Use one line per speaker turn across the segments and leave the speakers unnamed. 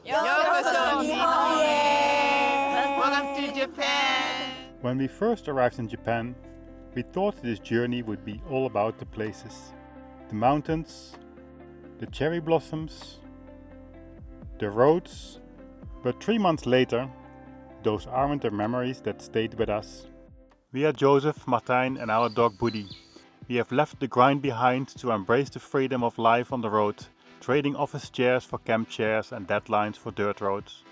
Welcome to Japan!
When we first arrived in Japan, we thought this journey would be all about the places. The mountains, the cherry blossoms, the roads. But 3 months later, those aren't the memories that stayed with us. We are Joseph, Martijn and our dog Buddy. We have left the grind behind to embrace the freedom of life on the road, trading office chairs for camp chairs and deadlines for dirt roads.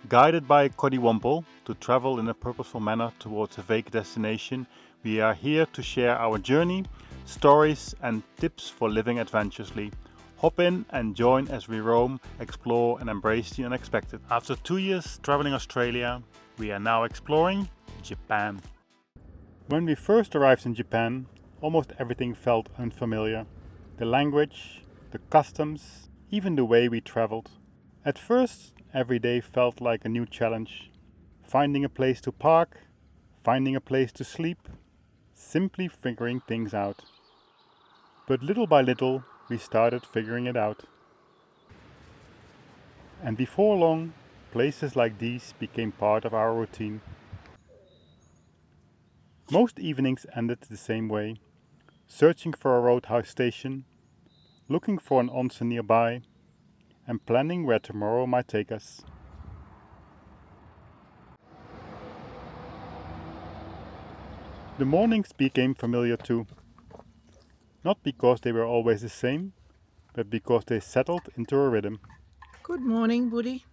Guided by Koddiwampo to travel in a purposeful manner towards a vague destination, we are here to share our journey, stories and tips for living adventurously. Hop in and join as we roam, explore and embrace the unexpected. After 2 years traveling Australia, we are now exploring Japan. When we first arrived in Japan, almost everything felt unfamiliar. The language, the customs, even the way we traveled. At first, every day felt like a new challenge. Finding a place to park, finding a place to sleep, simply figuring things out. But little by little, we started figuring it out. And before long, places like these became part of our routine. Most evenings ended the same way, searching for a roadhouse station, looking for an onsen nearby, and planning where tomorrow might take us. The mornings became familiar too. Not because they were always the same, but because they settled into a rhythm.
Good morning, Buddy.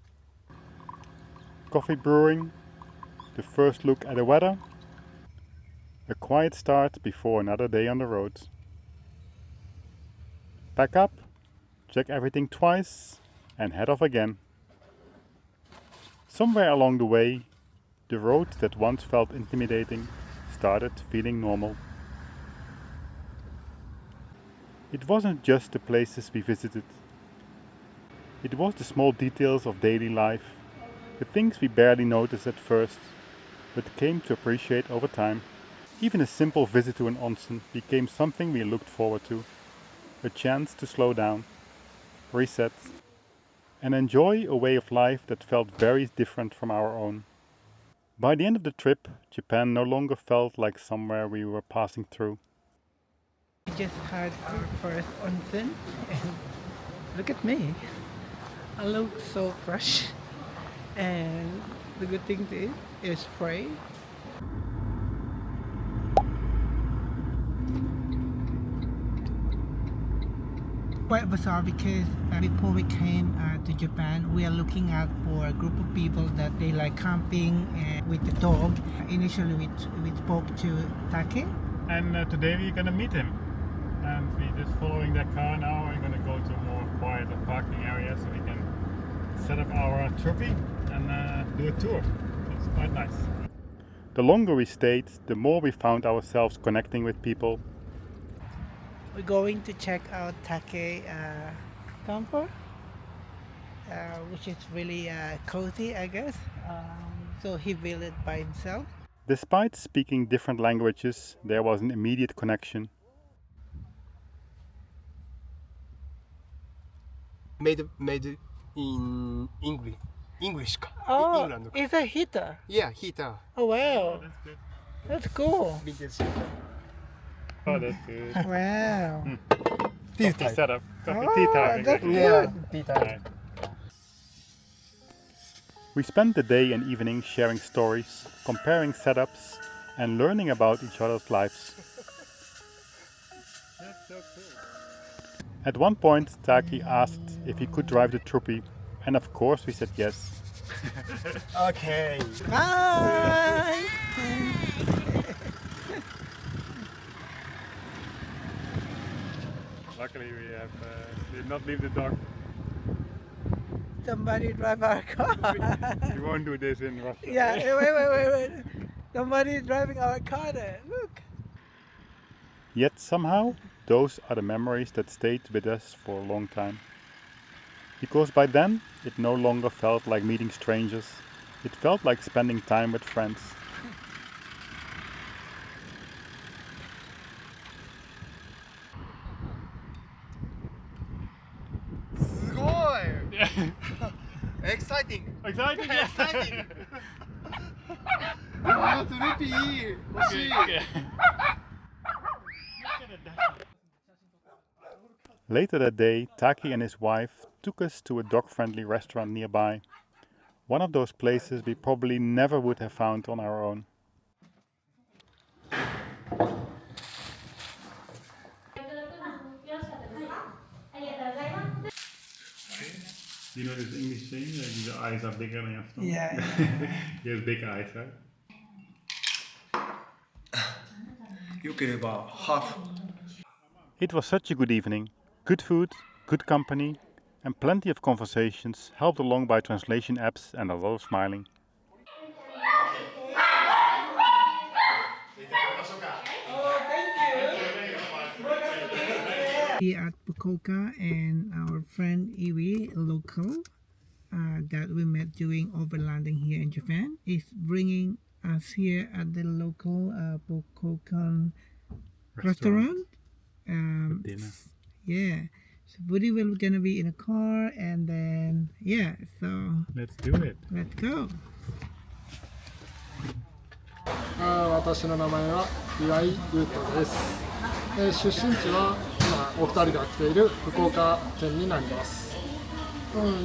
Coffee brewing, the first look at the weather, a quiet start before another day on the road. Pack up, check everything twice, and head off again. Somewhere along the way, the road that once felt intimidating started feeling normal. It wasn't just the places we visited. It was the small details of daily life, the things we barely noticed at first, but came to appreciate over time. Even a simple visit to an onsen became something we looked forward to, a chance to slow down, reset, and enjoy a way of life that felt very different from our own. By the end of the trip, Japan no longer felt like somewhere we were passing through.
We just had our first onsen and look at me. I look so fresh. And the good thing is free. Quite bizarre because before we came to Japan, we are looking out for a group of people that they like camping and with the dog. Initially, we spoke to Taki.
And today we're gonna meet him. And we're just following that car now. We're gonna go to a more quieter parking area so we can set up our Troopy and do a tour. It's quite nice. The longer we stayed, the more we found ourselves connecting with people.
We're going to check out Taki camper, which is really cozy, I guess. So he built it by himself.
Despite speaking different languages, there was an immediate connection.
Made in English.
Oh,
England.
it's a heater.
Yeah, heater.
Oh wow,
That's good.
that's cool.
Vintage.
Oh, that's good.
Wow.
Tea
Coffee
time.
setup. Coffee
Oh,
tea time.
that's
Exactly.
Yeah, tea time.
Right. We spent the day and evening sharing stories, comparing setups, and learning about each other's lives. That's so cool. At one point, Taki asked if he could drive the Troopy, and of course we said yes.
Okay.
Bye.
Luckily we did not leave the dog.
Somebody drive our car.
We won't do this in Russia.
Yeah, wait. Somebody is driving our car there. Look.
Yet somehow, those are the memories that stayed with us for a long time. Because by then, it no longer felt like meeting strangers. It felt like spending time with friends.
Exciting!
Exciting! Yes.
Exciting! Troopy! 欲しい
Later that day, Taki and his wife took us to a dog-friendly restaurant nearby. One of those places we probably never would have found on our own. You know this English saying that your eyes are bigger than your stomach?
Yeah.
He has big eyes, right?
よければハーフ
It was such a good evening. Good food, good company, and plenty of conversations helped along by translation apps and a lot of smiling.
Here at Fukuoka, and our friend Iwi, a local that we met during overlanding here in Japan, is bringing us here at the local Fukuokan restaurant.
Dinner.
Yeah, so Woody will gonna be in a car, and then yeah, so
Let's do it.
let's go.
私の名前は岩井優斗です。出身地は今お二人が来ている福岡県になります。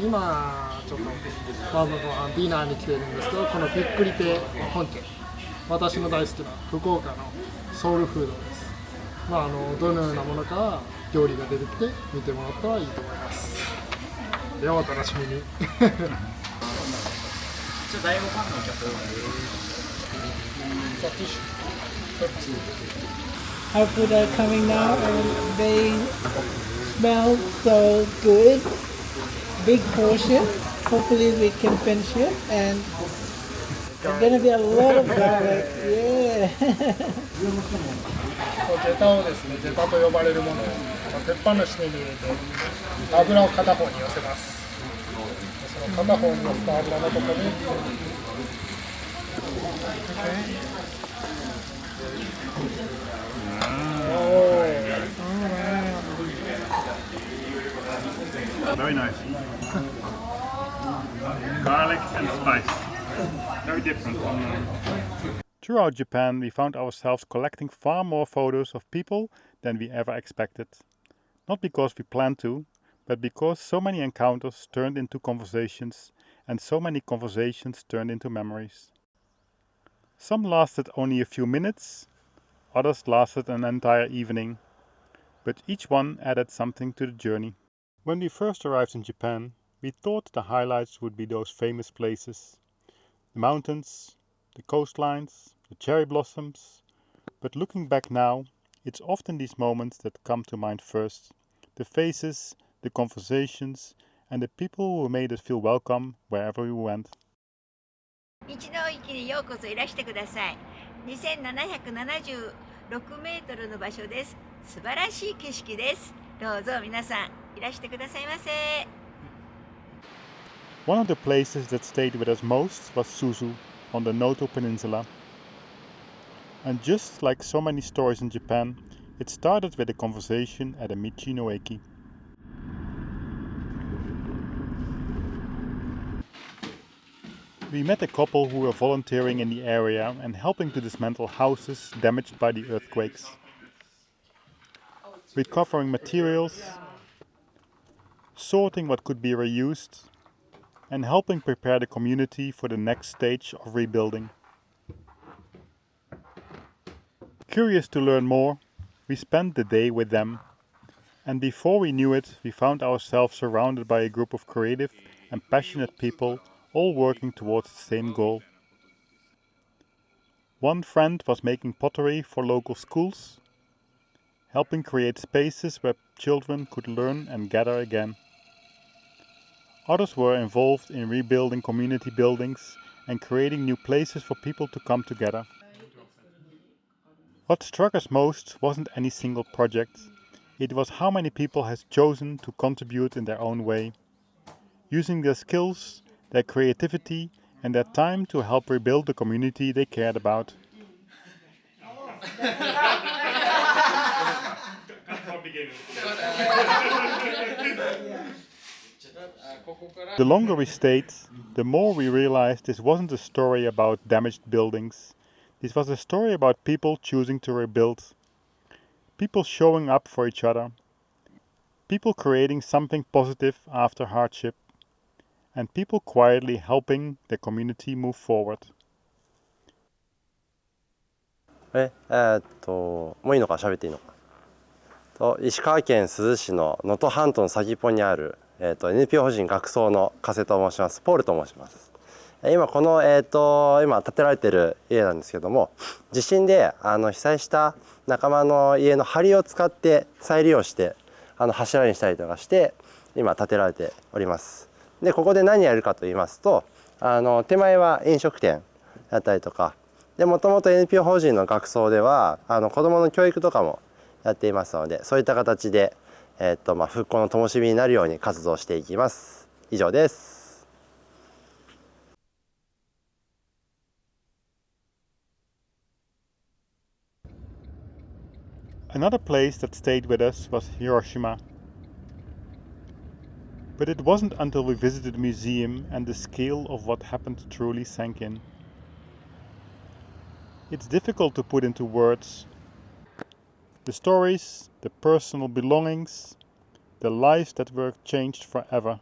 今ちょっとディナーに来ているんですけど、このびっくり亭本家、私の大好きな福岡のソウルフードです。どのようなものか料理が出てきて見てもらったらいいと思います。ではお楽しみに。
Our food are coming now, and they smell so good. Big portion. Hopefully we can finish it, and there's gonna be a lot of garlic. Yeah.
ゲタをですね、ゲタと呼ばれるものを鉄板の下に入れて油を片方に寄せます。その片方に寄せた油のところに
Very nice. Garlic and spice. Very different from. Throughout Japan, we found ourselves collecting far more photos of people than we ever expected. Not because we planned to, but because so many encounters turned into conversations, and so many conversations turned into memories. Some lasted only a few minutes, others lasted an entire evening, but each one added something to the journey. When we first arrived in Japan, we thought the highlights would be those famous places. The mountains, the coastlines, the cherry blossoms. But looking back now, it's often these moments that come to mind first. The faces, the conversations, and the people who made us feel welcome wherever we went.
道の駅にようこそいらしてください。2776メートルの場所です。素晴らしい景色です。どうぞ皆さんいらしてくださいませ。
One of the places that stayed with us most was Suzu on the Noto Peninsula. And just like so many stories in Japan, it started with a conversation at a Michi no Eki. We met a couple who were volunteering in the area and helping to dismantle houses damaged by the earthquakes. Recovering materials, sorting what could be reused, and helping prepare the community for the next stage of rebuilding. Curious to learn more, we spent the day with them, and before we knew it, we found ourselves surrounded by a group of creative and passionate people, all working towards the same goal. One friend was making pottery for local schools, helping create spaces where children could learn and gather again. Others were involved in rebuilding community buildings and creating new places for people to come together. What struck us most wasn't any single project. It was how many people had chosen to contribute in their own way, using their skills, their creativity, and their time to help rebuild the community they cared about. The longer we stayed, the more we realized this wasn't a story about damaged buildings. This was a story about people choosing to rebuild, people showing up for each other, people creating something positive after hardship, and people quietly helping the community move forward.
もういいのか喋っていいのか石川県珠洲市の能登半島の先っぽにある、NPO 法人学装の加瀬と申します。ポールと申します。今この、今建てられている家なんですけども、地震で被災した仲間の家の梁を使って再利用して柱にしたりとかして今建てられております。でここで何やるかと言いますと、手前は飲食店だったりとかで、もともと NPO 法人の学装では子どもの教育とかもやっていますので、そういった形で、復興の灯火になるように活動していきます。以上です。
Another place that stayed with us was Hiroshima. But it wasn't until we visited the museum and the scale of what happened truly sank in. It's difficult to put into words. The stories, the personal belongings, the lives that were changed forever.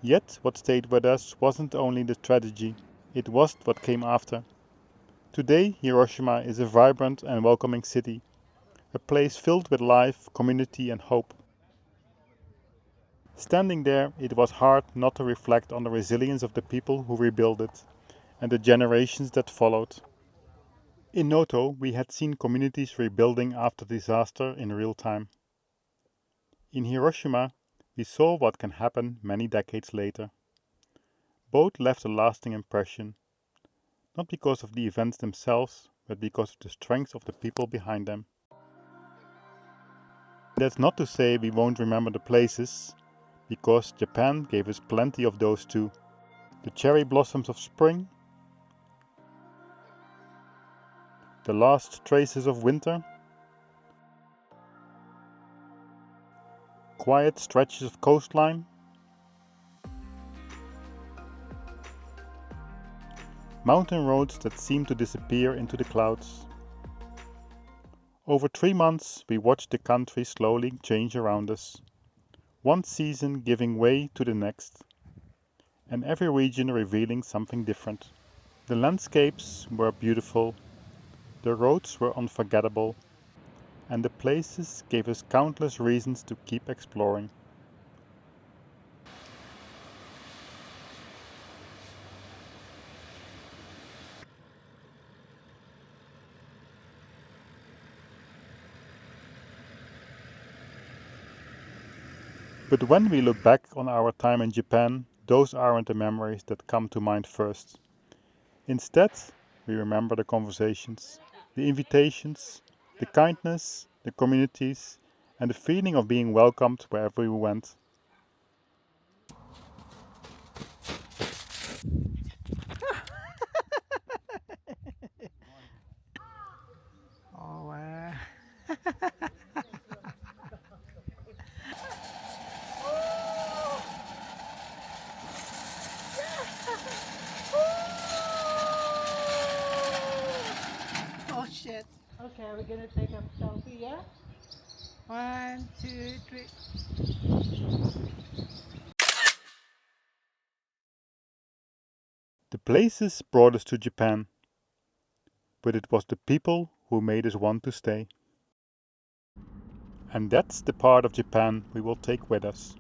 Yet what stayed with us wasn't only the tragedy, it was what came after. Today Hiroshima is a vibrant and welcoming city, a place filled with life, community and hope. Standing there, it was hard not to reflect on the resilience of the people who rebuilt it and the generations that followed. In Noto, we had seen communities rebuilding after disaster in real time. In Hiroshima, we saw what can happen many decades later. Both left a lasting impression, not because of the events themselves, but because of the strength of the people behind them. That's not to say we won't remember the places, because Japan gave us plenty of those too. The cherry blossoms of spring, the last traces of winter, quiet stretches of coastline, mountain roads that seem to disappear into the clouds. Over 3 months we watched the country slowly change around us, one season giving way to the next, and every region revealing something different. The landscapes were beautiful, the roads were unforgettable, and the places gave us countless reasons to keep exploring. But when we look back on our time in Japan, those aren't the memories that come to mind first. Instead, we remember the conversations, the invitations, the kindness, the communities, and the feeling of being welcomed wherever we went.
Oh, wow. Oh shit. Okay, we're gonna take a selfie, yeah? 1, 2, 3.
The places brought us to Japan, but it was the people who made us want to stay. And that's the part of Japan we will take with us.